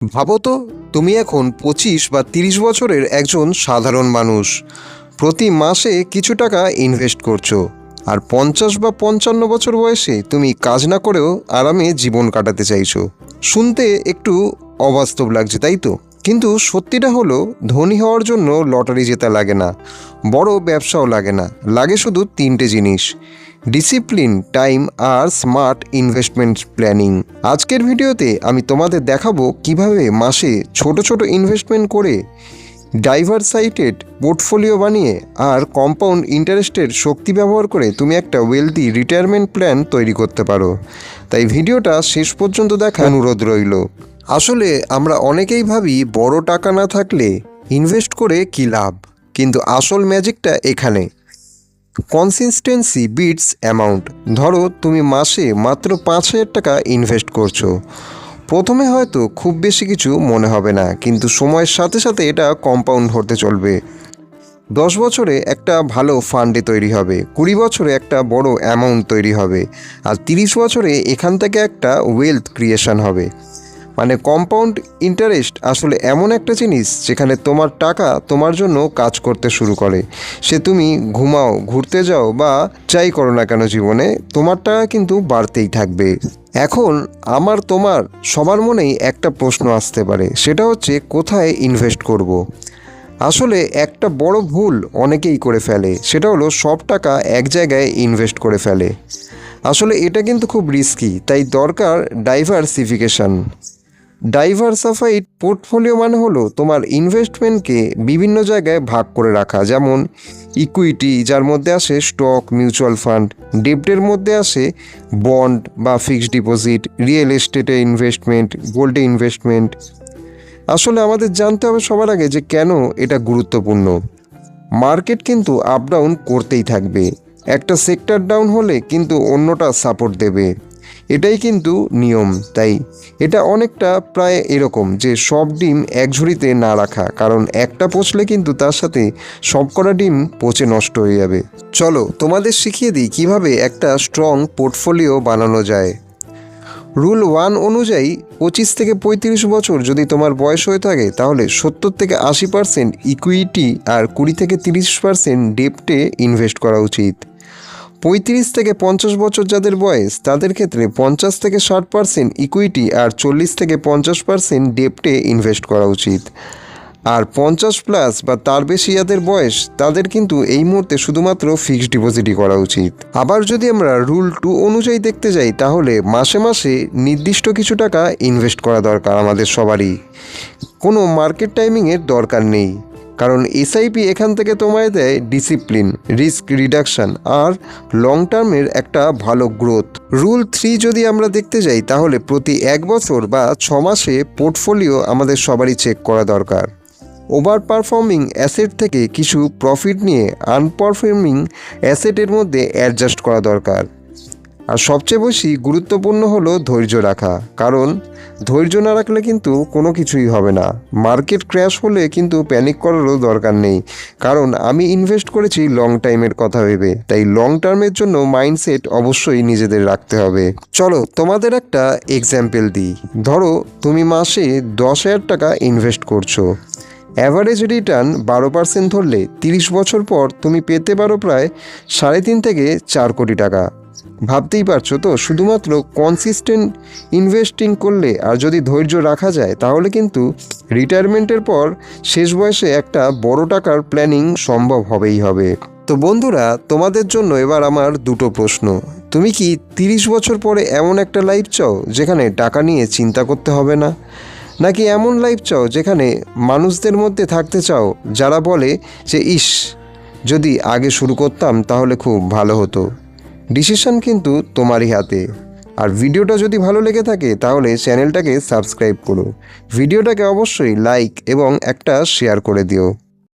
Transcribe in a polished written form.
ভাবো তো, তুমি এখন 25 বা 30 বছরের একজন সাধারণ মানুষ। প্রতি মাসে কিছু টাকা ইনভেস্ট করছো, আর 50 বা 55 বছর বয়সে তুমি কাজ না করেও আরামে জীবন কাটাতে চাইছো। শুনতে একটু অবাস্তব লাগছে, তাই তো? কিন্তু সত্যিটা হলো, ধনী হওয়ার জন্য লটারি জেতা লাগে না, বড় ব্যবসাও লাগে না। লাগে শুধু তিনটে জিনিস: ডিসিপ্লিন, টাইম আর স্মার্ট ইনভেস্টমেন্ট প্ল্যানিং। আজকের ভিডিওতে আমি তোমাদের দেখাবো কিভাবে মাসে ছোট ছোট ইনভেস্টমেন্ট করে ডাইভারসাইটেড পোর্টফোলিও বানিয়ে আর কম্পাউন্ড ইন্টারেস্টের শক্তি ব্যবহার করে তুমি একটা ওয়েলদি রিটায়ারমেন্ট প্ল্যান তৈরি করতে পারো। তাই ভিডিওটা শেষ পর্যন্ত দেখা অনুরোধ রইল। আসলে আমরা অনেকেই ভাবি বড় টাকা না থাকলে ইনভেস্ট করে কী লাভ, কিন্তু আসল ম্যাজিকটা এখানে। Consistency beats amount. ধরো তুমি মাসে মাত্র 5,000 টাকা ইনভেস্ট করছো। প্রথমে হয়তো খুব বেশি কিছু মনে হবে না, কিন্তু সময়ের সাথে সাথে এটা কম্পাউন্ড হতে চলবে। 10 বছরে একটা ভালো ফান্ডে তৈরি হবে, 20 বছরে একটা বড় অ্যামাউন্ট তৈরি হবে, আর 30 বছরে এখান থেকে একটা ওয়েলথ ক্রিয়েশন হবে। মানে কম্পাউন্ড ইন্টারেস্ট আসলে এমন একটা জিনিস যেখানে তোমার টাকা তোমার জন্য কাজ করতে শুরু করে। সে তুমি ঘুমাও, ঘুরতে যাও বা যাই করো না কেন জীবনে, তোমার টাকা কিন্তু বাড়তেই থাকবে। এখন তোমার সবার মনেই একটা প্রশ্ন আসতে পারে, সেটা হচ্ছে কোথায় ইনভেস্ট করব। আসলে একটা বড় ভুল অনেকেই করে ফেলে, সেটা হলো সব টাকা এক জায়গায় ইনভেস্ট করে ফেলে। আসলে এটা কিন্তু খুব রিস্কি, তাই দরকার ডাইভার্সিফিকেশন। ডাইভার্সিফাইড পোর্টফোলিও মানে হলো তোমার ইনভেস্টমেন্টকে বিভিন্ন জায়গায় ভাগ করে রাখা। যেমন ইকুইটি, যার মধ্যে আসে স্টক, মিউচুয়াল ফান্ড; ডেপ্টের মধ্যে আসে বন্ড বা ফিক্সড ডিপোজিট; রিয়েল এস্টেটে ইনভেস্টমেন্ট; গোল্ডে ইনভেস্টমেন্ট। আসলে আমাদের জানতে হবে সবার আগে যে কেন এটা গুরুত্বপূর্ণ। মার্কেট কিন্তু আপ ডাউন করতেই থাকবে, একটা সেক্টর ডাউন হলে কিন্তু অন্যটা সাপোর্ট দেবে, এটাই কিন্তু নিয়ম। তাই এটা অনেকটা প্রায় এরকম যে সব ডিম এক ঝুড়িতে না রাখা, কারণ একটা পচলে কিন্তু তার সাথে সবকটা ডিম পচে নষ্ট হয়ে যাবে। চলো তোমাদের শিখিয়ে দিই কিভাবে একটা স্ট্রং পোর্টফোলিও বানানো যায়। রুল 1 অনুযায়ী 25 থেকে 35 বছর যদি তোমার বয়স হয়ে থাকে, তাহলে 70 থেকে 80% ইকুইটি আর 20 থেকে 30% ডেপ্টে ইনভেস্ট করা উচিত। 35 থেকে 50 বছর যাদের বয়স, তাদের ক্ষেত্রে 50 থেকে 60% ইকুইটি আর 40 থেকে 50% ডেপ্টে ইনভেস্ট করা উচিত। আর 50+ বা তার বেশি যাদের বয়স, তাদের কিন্তু এই মুহূর্তে শুধুমাত্র ফিক্সড ডিপোজিটই করা উচিত। আবার যদি আমরা রুল 2 অনুযায়ী দেখতে যাই, তাহলে মাসে মাসে নির্দিষ্ট কিছু টাকা ইনভেস্ট করা দরকার আমাদের সবারই। কোনো মার্কেট টাইমিংয়ের দরকার নেই, কারণ এসআইপি এখান থেকে তোমায় দেয় ডিসিপ্লিন, রিস্ক রিডাকশন আর লং টার্মের একটা ভালো গ্রোথ। রুল 3 যদি আমরা দেখতে যাই, তাহলে প্রতি 1 বছর বা 6 মাসে পোর্টফোলিও আমাদের সবারই চেক করা দরকার। ওভার পারফর্মিং অ্যাসেট থেকে কিছু প্রফিট নিয়ে আনপারফর্মিং অ্যাসেটের মধ্যে অ্যাডজাস্ট করা দরকার। আর সবচেয়ে বেশি গুরুত্বপূর্ণ হলো ধৈর্য রাখা, কারণ ধৈর্য না রাখলে কিন্তু কোনো কিছুই হবে না। মার্কেট ক্র্যাশ হলে কিন্তু প্যানিক করারও দরকার নেই, কারণ আমি ইনভেস্ট করেছি লং টাইমের কথা ভেবে। তাই লং টার্মের জন্য মাইন্ডসেট অবশ্যই নিজেদের রাখতে হবে। চলো তোমাদের একটা এক্সাম্পল দিই। ধরো তুমি মাসে 10,000 টাকা ইনভেস্ট করছো। অ্যাভারেজ রিটার্ন 12% ধরলে 30 বছর পর তুমি পেতে পারো প্রায় 3.5 থেকে 4 কোটি টাকা। ভাবতেই পারছো তো, শুধুমাত্র কনসিস্টেন্ট ইনভেস্টিং করলে আর যদি ধৈর্য রাখা যায়, তাহলে কিন্তু রিটায়ারমেন্টের পর শেষ বয়সে একটা বড় টাকার প্ল্যানিং সম্ভব হবেই হবে। তো বন্ধুরা, তোমাদের জন্য এবার আমার দুটো প্রশ্ন। তুমি কি 30 বছর পরে এমন একটা লাইফ চাও যেখানে টাকা নিয়ে চিন্তা করতে হবে না, নাকি এমন লাইফ চাও যেখানে মানুষদের মধ্যে থাকতে চাও যারা বলে যে ইস, যদি আগে শুরু করতাম তাহলে খুব ভালো হতো? ডিসিশন কিন্তু তোমারই হাতে। আর ভিডিওটা যদি ভালো লেগে থাকে, তাহলে চ্যানেলটাকে সাবস্ক্রাইব করো, ভিডিওটাকে অবশ্যই লাইক এবং একটা শেয়ার করে দিও।